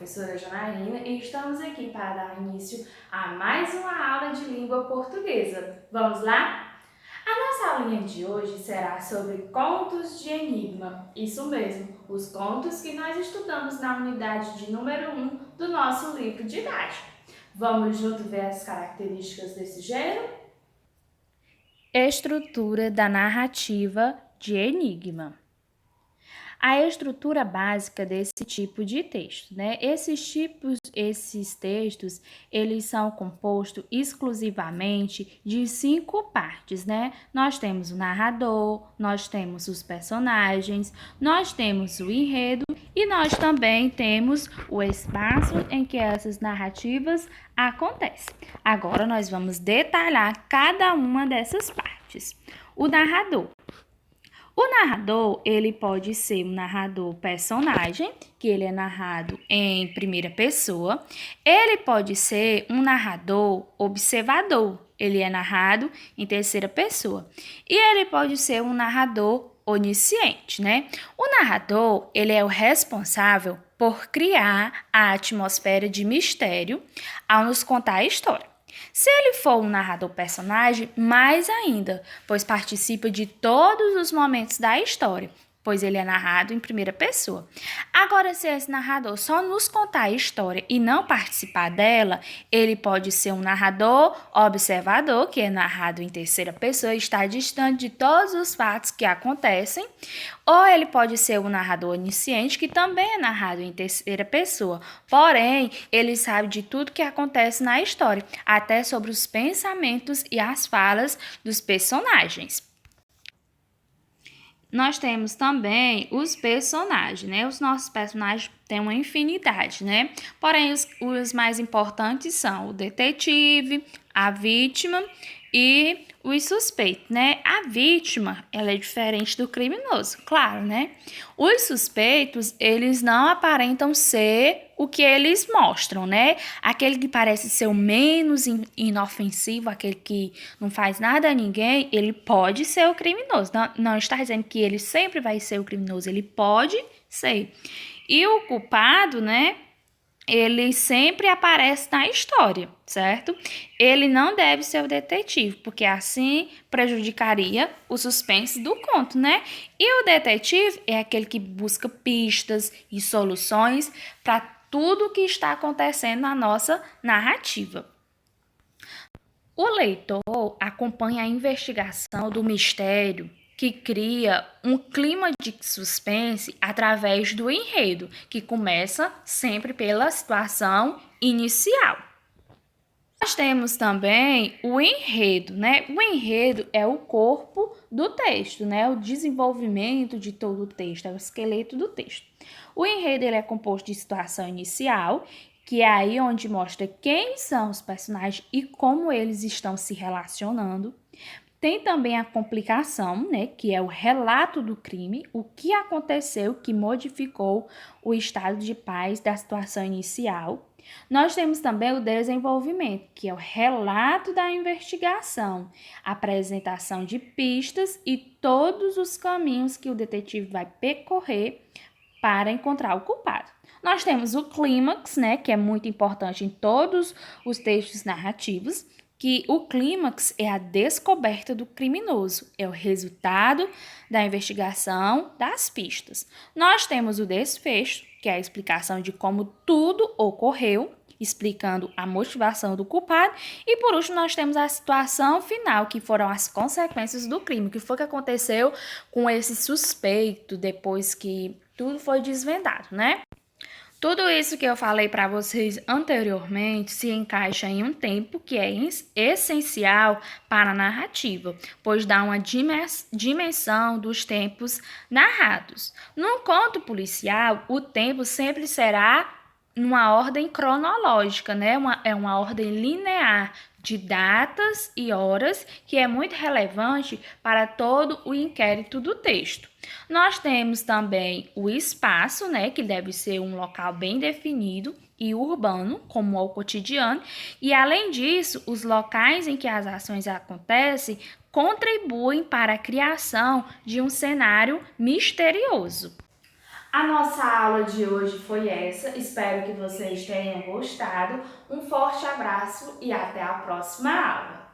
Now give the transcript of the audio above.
professora Janaína e estamos aqui para dar início a mais uma aula de língua portuguesa. Vamos lá? A nossa aulinha de hoje será sobre contos de enigma. Isso mesmo, os contos que nós estudamos na unidade de número 1 do nosso livro didático. Vamos junto ver as características desse gênero? Estrutura da narrativa de enigma. A estrutura básica desse tipo de texto, né? Esses textos, eles são compostos exclusivamente de 5 partes, né? Nós temos o narrador, nós temos os personagens, nós temos o enredo e nós também temos o espaço em que essas narrativas acontecem. Agora nós vamos detalhar cada uma dessas partes. O narrador. O narrador, ele pode ser um narrador personagem, que ele é narrado em primeira pessoa. Ele pode ser um narrador observador, ele é narrado em terceira pessoa. E ele pode ser um narrador onisciente, né? O narrador, ele é o responsável por criar a atmosfera de mistério ao nos contar a história. Se ele for um narrador personagem, mais ainda, pois participa de todos os momentos da história, pois ele é narrado em primeira pessoa. Agora, se esse narrador só nos contar a história e não participar dela, ele pode ser um narrador observador, que é narrado em terceira pessoa e está distante de todos os fatos que acontecem, ou ele pode ser um narrador onisciente, que também é narrado em terceira pessoa, porém, ele sabe de tudo que acontece na história, até sobre os pensamentos e as falas dos personagens. Nós temos também os personagens, né? Os nossos personagens têm uma infinidade, né? Porém, os mais importantes são o detetive, a vítima e os suspeitos, né? A vítima, ela é diferente do criminoso, claro, né? Os suspeitos, eles não aparentam ser o que eles mostram, né? Aquele que parece ser o menos inofensivo, aquele que não faz nada a ninguém, ele pode ser o criminoso. Não está dizendo que ele sempre vai ser o criminoso, ele pode ser. E o culpado, né? Ele sempre aparece na história, certo? Ele não deve ser o detetive, porque assim prejudicaria o suspense do conto, né? E o detetive é aquele que busca pistas e soluções para tudo o que está acontecendo na nossa narrativa. O leitor acompanha a investigação do mistério que cria um clima de suspense através do enredo, que começa sempre pela situação inicial. Nós temos também o enredo, né? O enredo é o corpo do texto, né? O desenvolvimento de todo o texto, é o esqueleto do texto. O enredo ele é composto de situação inicial, que é aí onde mostra quem são os personagens e como eles estão se relacionando. Tem também a complicação, né, que é o relato do crime, o que aconteceu que modificou o estado de paz da situação inicial. Nós temos também o desenvolvimento, que é o relato da investigação, a apresentação de pistas e todos os caminhos que o detetive vai percorrer para encontrar o culpado. Nós temos o clímax, né, que é muito importante em todos os textos narrativos, que o clímax é a descoberta do criminoso, é o resultado da investigação das pistas. Nós temos o desfecho, que é a explicação de como tudo ocorreu, explicando a motivação do culpado. E por último, nós temos a situação final, que foram as consequências do crime, o que foi que aconteceu com esse suspeito depois que tudo foi desvendado, né? Tudo isso que eu falei para vocês anteriormente se encaixa em um tempo que é essencial para a narrativa, pois dá uma dimensão dos tempos narrados. Num conto policial, o tempo sempre será numa ordem cronológica, né? É uma ordem linear de datas e horas que é muito relevante para todo o inquérito do texto. Nós temos também o espaço, né, que deve ser um local bem definido e urbano, como é o cotidiano, e além disso, os locais em que as ações acontecem contribuem para a criação de um cenário misterioso. A nossa aula de hoje foi essa, espero que vocês tenham gostado. Um forte abraço e até a próxima aula!